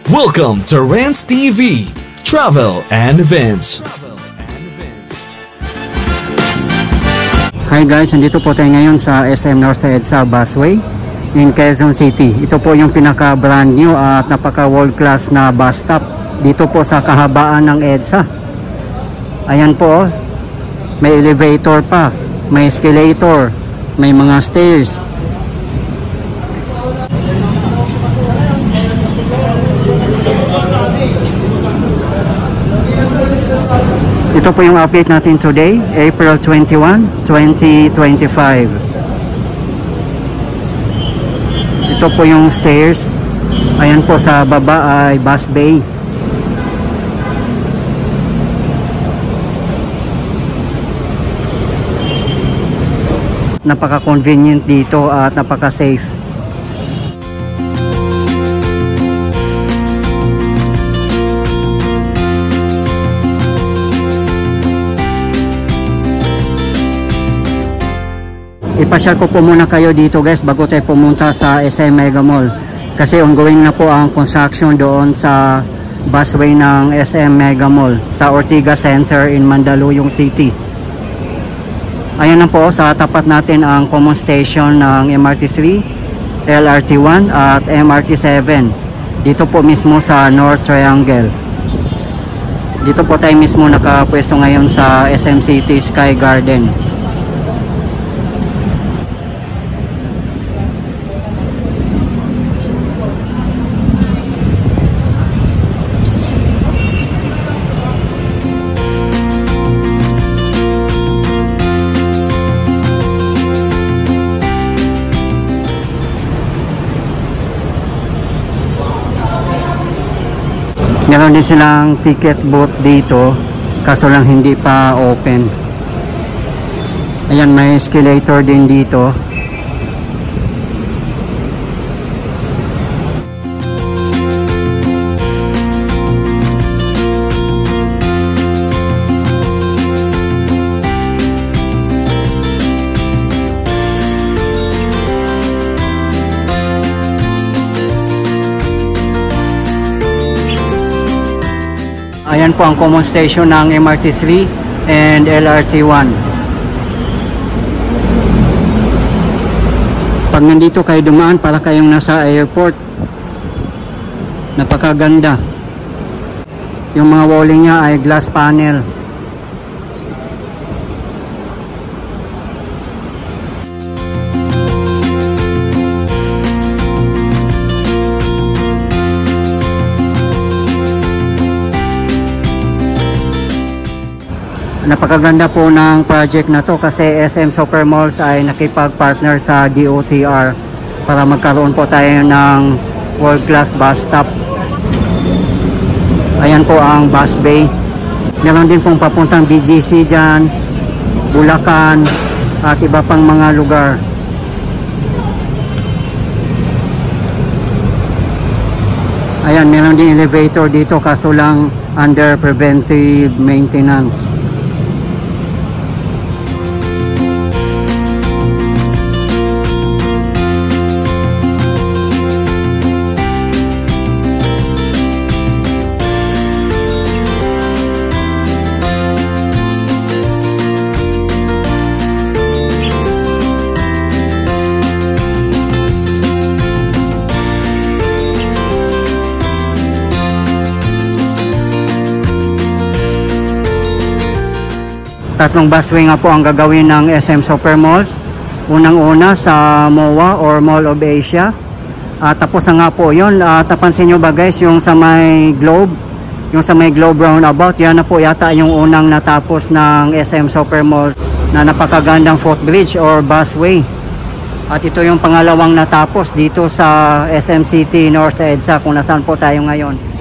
Welcome to Rants TV, Travel and Events. Hi guys, nandito po tayo ngayon sa SM North EDSA Busway in Quezon City. Ito po yung pinaka brand new at napaka world class na bus stop dito po sa kahabaan ng EDSA. Ayan po, may elevator pa, may escalator, may mga stairs. Ito po yung update natin today, April 21, 2025. Ito po yung stairs. Ayan po sa baba ay bus bay. Napaka-convenient dito at napaka-safe. Ipasyal ko po muna kayo dito guys bago tayo pumunta sa SM Mega Mall kasi ongoing na po ang construction doon sa busway ng SM Mega Mall sa Ortigas Center in Mandaluyong City. Ayan na po, sa tapat natin ang common station ng MRT3, LRT1 at MRT7 dito po mismo sa North Triangle. Dito po tayo mismo nakapwesto ngayon sa SM City Sky Garden. Meron din silang ticket booth dito kaso lang hindi pa open. Ayan, may escalator din dito. Ayan po ang common station ng MRT3 and LRT1. Pag nandito kayo dumaan, para kayong nasa airport. Napakaganda. Yung mga walling niya ay glass panel. Napakaganda po ng project na to kasi SM Supermalls ay nakipag-partner sa DOTR para magkaroon po tayo ng world class bus stop. Ayan po ang bus bay. Meron din pong papuntang BGC dyan, Bulacan at iba pang mga lugar. Ayan, meron din elevator dito kaso lang under preventive maintenance. Tatlong busway nga po ang gagawin ng SM Supermalls. Unang-una sa MOA or Mall of Asia. Tapos na nga po yun. Tapansin nyo ba guys yung sa may Globe? Yung sa may Globe roundabout. Yan na po yata yung unang natapos ng SM Supermalls na napakagandang footbridge or busway. At ito yung pangalawang natapos dito sa SM City North EDSA kung nasaan po tayo ngayon.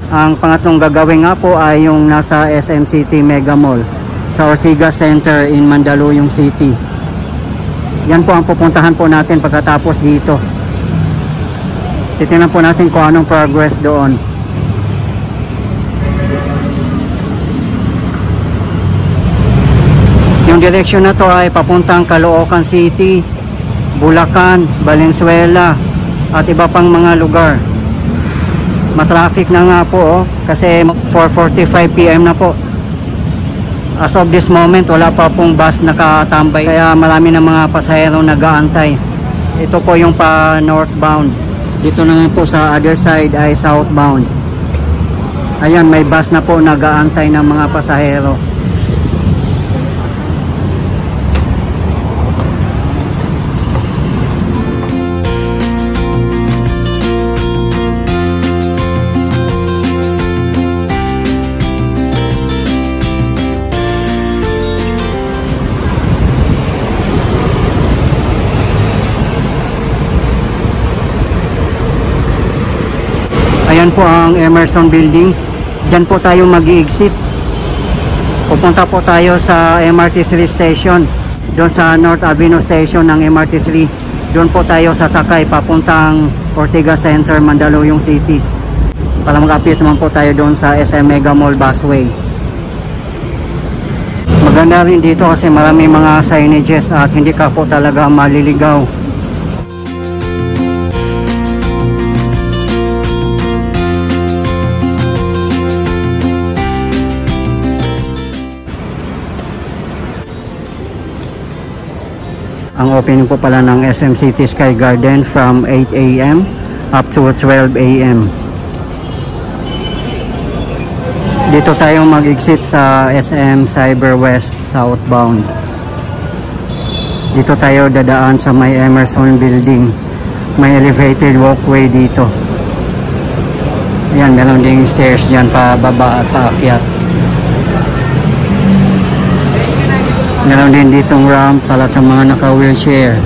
Ang pangatlong gagawin nga po ay yung nasa SM City Mega Mall sa Ortigas Center in Mandaluyong City. Yan po ang pupuntahan po natin pagkatapos dito. Titingnan po natin kung anong progress doon. Yung direksyon na to ay papuntang Caloocan City, Bulacan, Valenzuela at iba pang mga lugar. Matraffic na nga po kasi 4:45 PM na po. As of this moment wala pa pong bus nakatambay kaya marami ng mga pasahero nag-aantay. Ito po yung pa northbound. Dito naman po sa other side ay southbound. Ayan, may bus na po nag-aantay ng mga pasahero. Ayan po ang Emerson Building. Diyan po tayo mag-i-exit. Pupunta po tayo sa MRT3 station. Doon sa North Avenue station ng MRT3. Doon po tayo sasakay papuntang Ortigas Center, Mandaluyong City. Para mag-update naman po tayo doon sa SM Mega Mall Busway. Maganda rin dito kasi marami mga signages at hindi ka po talaga maliligaw. Ang opening po pala ng SM City Sky Garden from 8 AM up to 12 AM. Dito tayo mag-exit sa SM Cyber West southbound. Dito tayo dadaan sa may Emerson Building. May elevated walkway dito. Ayan, meron ding stairs dyan pa baba at paakyat. Meron din ditong ramp para sa mga naka-wheelchair.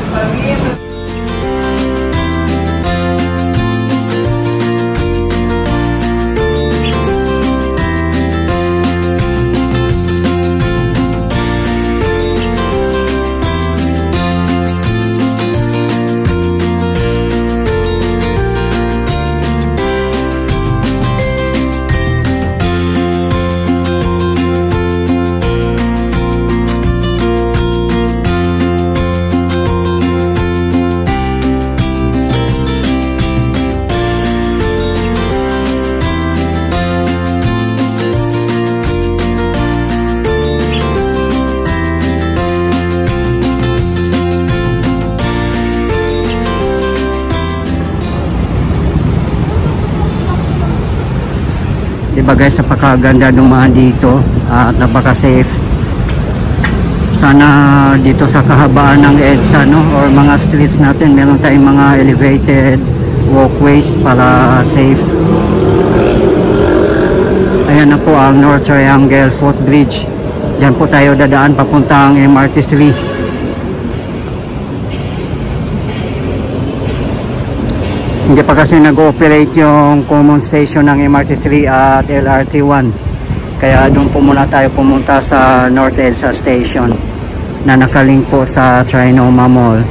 Diba guys, napakaganda dumaan dito at napaka-safe. Sana dito sa kahabaan ng EDSA or mga streets natin meron tayong mga elevated walkways para safe. Ayan na po ang North Triangle Footbridge. Diyan po tayo dadaan papuntang MRT3. Hindi pa kasi nag-ooperate yung common station ng MRT3 at LRT1. Kaya doon po muna tayo pumunta sa North EDSA Station na nakalink po sa Trinoma Mall.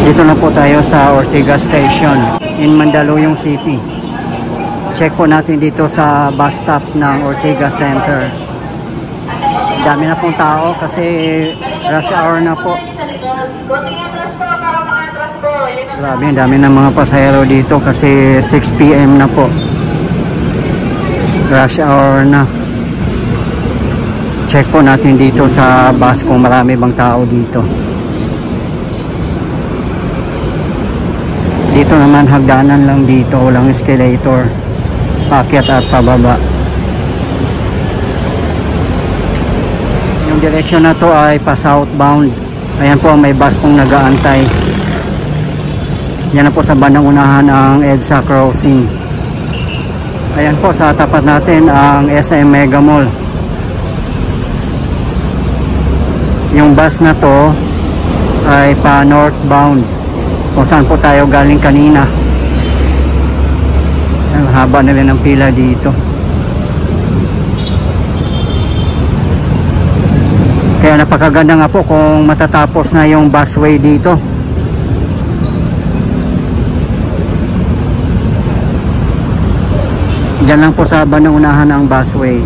Dito na po tayo sa Ortigas Station in Mandaluyong City. Check po natin dito sa bus stop ng Ortigas Center. Dami na pong tao kasi rush hour na po. Grabe, dami na mga pasahero dito kasi 6 PM na po. Rush hour na. Check po natin dito sa bus kung marami bang tao dito. Dito naman hagdanan lang dito, walang escalator, paakyat at pababa. Yung direksyon na to ay pa southbound. Ayan po, may bus pong nag-aantay. Yan na po sa bandang unahan ang EDSA crossing. Ayan po, sa tapat natin ang SM Mega Mall. Yung bus na to ay pa northbound, kung saan po tayo galing kanina. Ang haba na rin ng pila dito. Kaya napakaganda nga po kung matatapos na yung busway dito. Diyan lang po sa bandang unahan ang busway.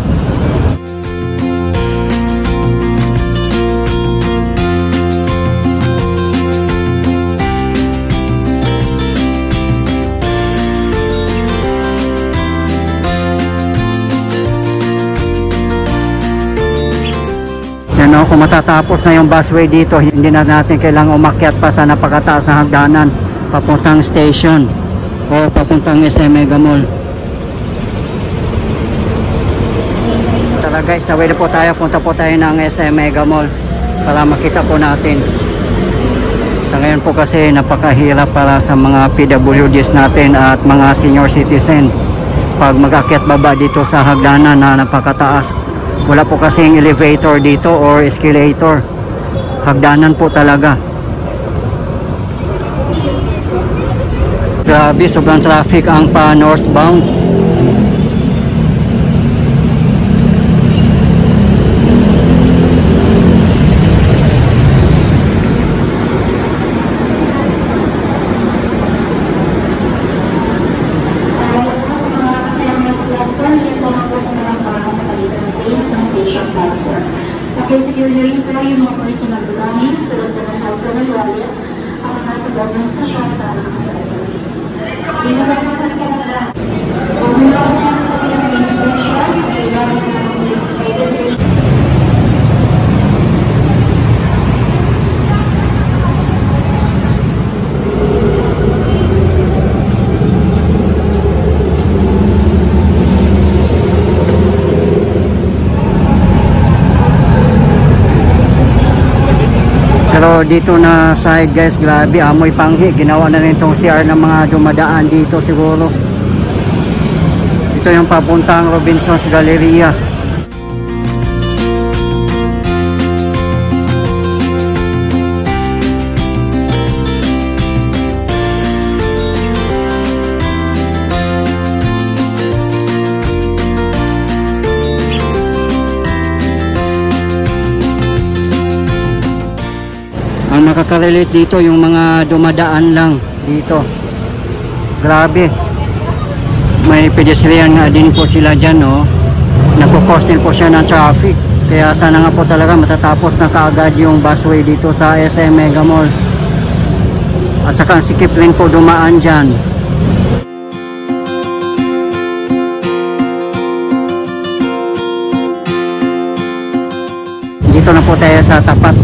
Yan o, kung matatapos na yung busway dito, hindi na natin kailangang umakyat pa sa napakataas na hagdanan papuntang station o papuntang SM Mega Mall. Tara guys, naway na po tayo, punta po tayo ng SM Mega Mall para makita po natin. Sa ngayon po kasi napakahirap para sa mga PWDs natin at mga senior citizen pag mag-akyat baba dito sa hagdanan na napakataas. Wala po kasing elevator dito or escalator, hagdanan po talaga. Grabe, sobrang traffic ang pa northbound. Security po yung mga personal belongings tulad na sa cellphone at wallet ang nasa loob ng stasyon para makasakay sa liit. Pinapagpapas ka na lang. Kung mula kasi ang kapag sa inspection, kailangan na ng private. Pero dito na side guys, grabe, amoy panghi. Ginawa na rin itong CR ng mga dumadaan dito siguro. Ito yung papuntang Robinson's Galleria. Ang makakarelate dito yung mga dumadaan lang dito. Grabe, may pedestrian nga din po sila dyan, no? Nagpo-cause din po siya ng traffic. Kaya sana nga po talaga matatapos na kaagad yung busway dito sa SM Mega Mall. At saka sikip rin po dumaan dyan. Dito na po tayo sa tapat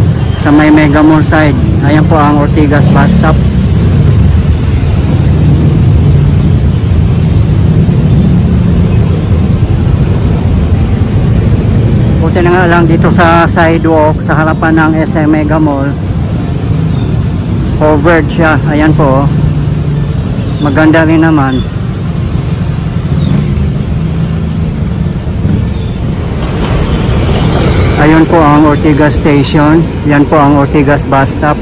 sa may Mega Mall side. Ayan po ang Ortigas bus stop. Buti na nga lang dito sa sidewalk sa harapan ng SM Mega Mall, covered siya. Ayan po, maganda rin naman. Ayun po ang Ortigas Station. Yan po ang Ortigas Bus Stop.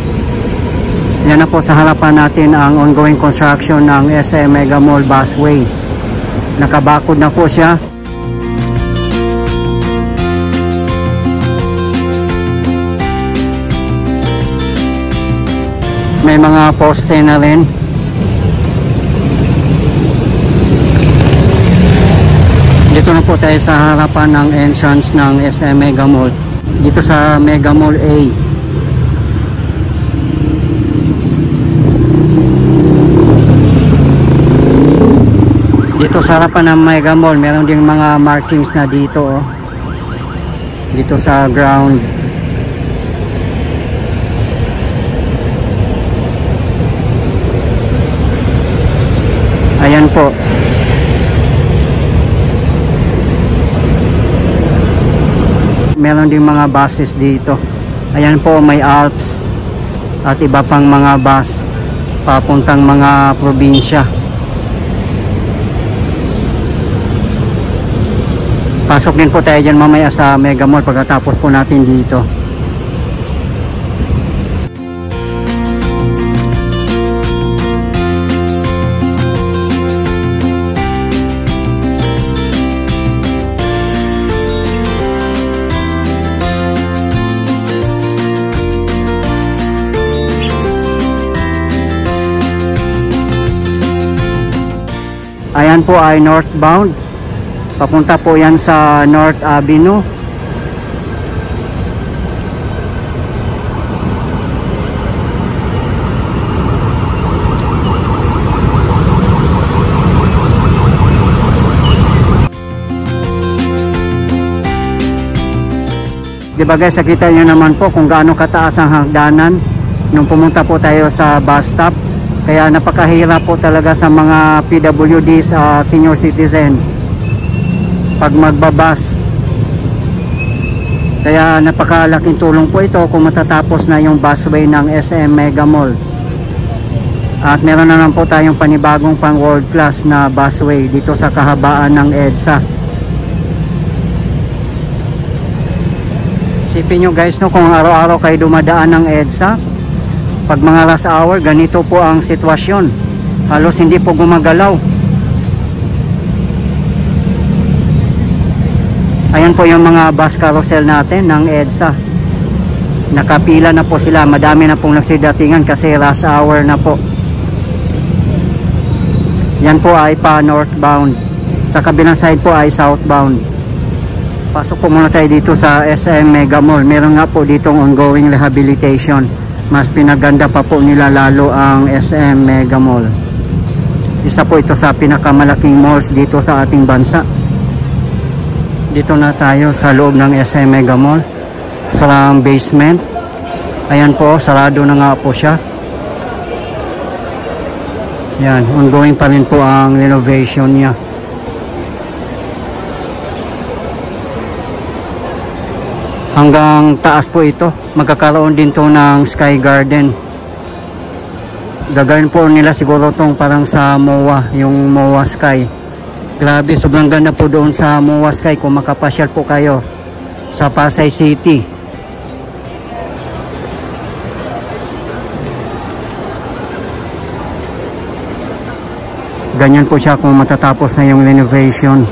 Yan na po sa harapan natin ang ongoing construction ng SM Mega Mall Busway. Nakabakod na po siya. May mga poste na rin. Dito na po tayo sa harapan ng entrance ng SM Mega Mall. Dito sa Mega Mall A. Dito sa harapan ng Mega Mall, meron ding mga markings na dito. Oh. dito sa ground. Ayan po. Meron ding mga buses dito. Ayan po, may Alps at iba pang mga bus papuntang mga probinsya. Pasok din po tayo dyan mamaya sa Mega Mall pagkatapos po natin dito. Ayan po ay northbound. Papunta po yan sa North Avenue. Diba guys, nakita nyo naman po kung gaano kataas ang hagdanan nung pumunta po tayo sa bus stop. Kaya napakahirap po talaga sa mga PWD, senior citizen pag magbabas. Kaya napakalaking tulong po ito kung matatapos na yung busway ng SM Mega Mall. At meron na naman po tayong panibagong pang world class na busway dito sa kahabaan ng EDSA. Isipin nyo guys, no, kung araw-araw kayo dumadaan ng EDSA, pag mga rush hour, ganito po ang sitwasyon. Halos hindi po gumagalaw. Ayan po yung mga bus carousel natin ng EDSA. Nakapila na po sila. Madami na pong nagsidatingan kasi rush hour na po. Yan po ay pa northbound. Sa kabilang side po ay southbound. Pasok po muna tayo dito sa SM Mega Mall. Meron nga po ditong ongoing rehabilitation. Mas pinaganda pa po nila lalo ang SM Mega Mall. Isa po ito sa pinakamalaking malls dito sa ating bansa. Dito na tayo sa loob ng SM Mega Mall. From basement. Ayan po, sarado na nga po siya. Yan, ongoing pa rin po ang renovation niya. Hanggang taas po ito. Magkakaroon din to ng Sky Garden. Gagawin po nila siguro tong parang sa MOA, yung MOA Sky. Grabe, sobrang ganda po doon sa MOA Sky kung makapasyal po kayo sa Pasay City. Ganyan po siya kung matatapos na yung renovation.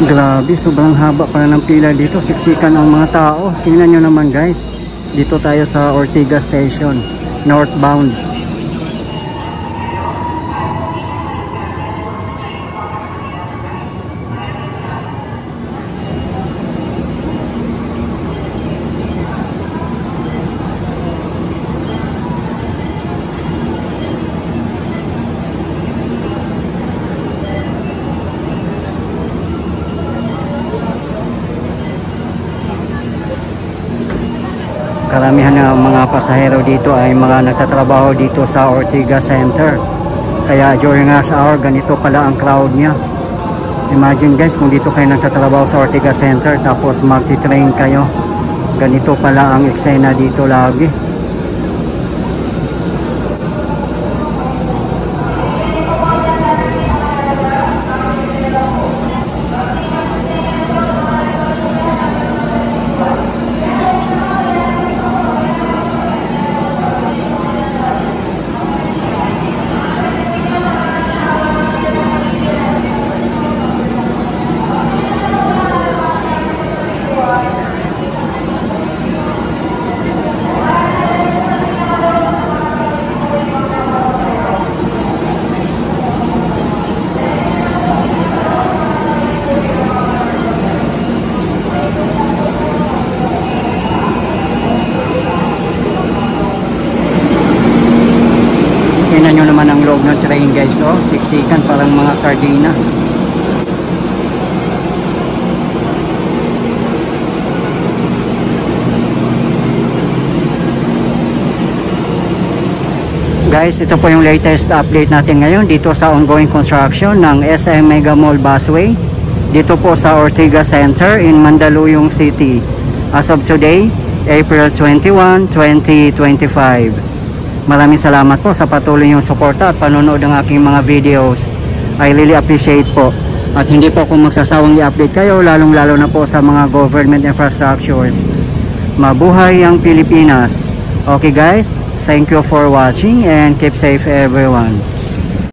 Grabe, sobrang haba pala ng pila dito. Siksikan ang mga tao. Tingnan nyo naman guys. Dito tayo sa Ortigas Station, northbound. Karamihan ng mga pasahero dito ay mga nagtatrabaho dito sa Ortigas Center. Kaya during rush hour, ganito pala ang crowd niya. Imagine guys, kung dito kayo nagtatrabaho sa Ortigas Center tapos magti-train kayo. Ganito pala ang eksena dito lagi. Tingnan nyo naman ang loob ng train guys, oh, siksikan parang mga sardinas. Guys, ito po yung latest update natin ngayon dito sa ongoing construction ng SM Mega Mall Busway dito po sa Ortigas Center in Mandaluyong City as of today, April 21, 2025. Maraming salamat po sa patuloy yung suporta at panonood ng aking mga videos. I really appreciate po. At hindi po ako magsasawang i-update kayo, lalong-lalo na po sa mga government infrastructures. Mabuhay ang Pilipinas. Okay guys, thank you for watching and keep safe everyone.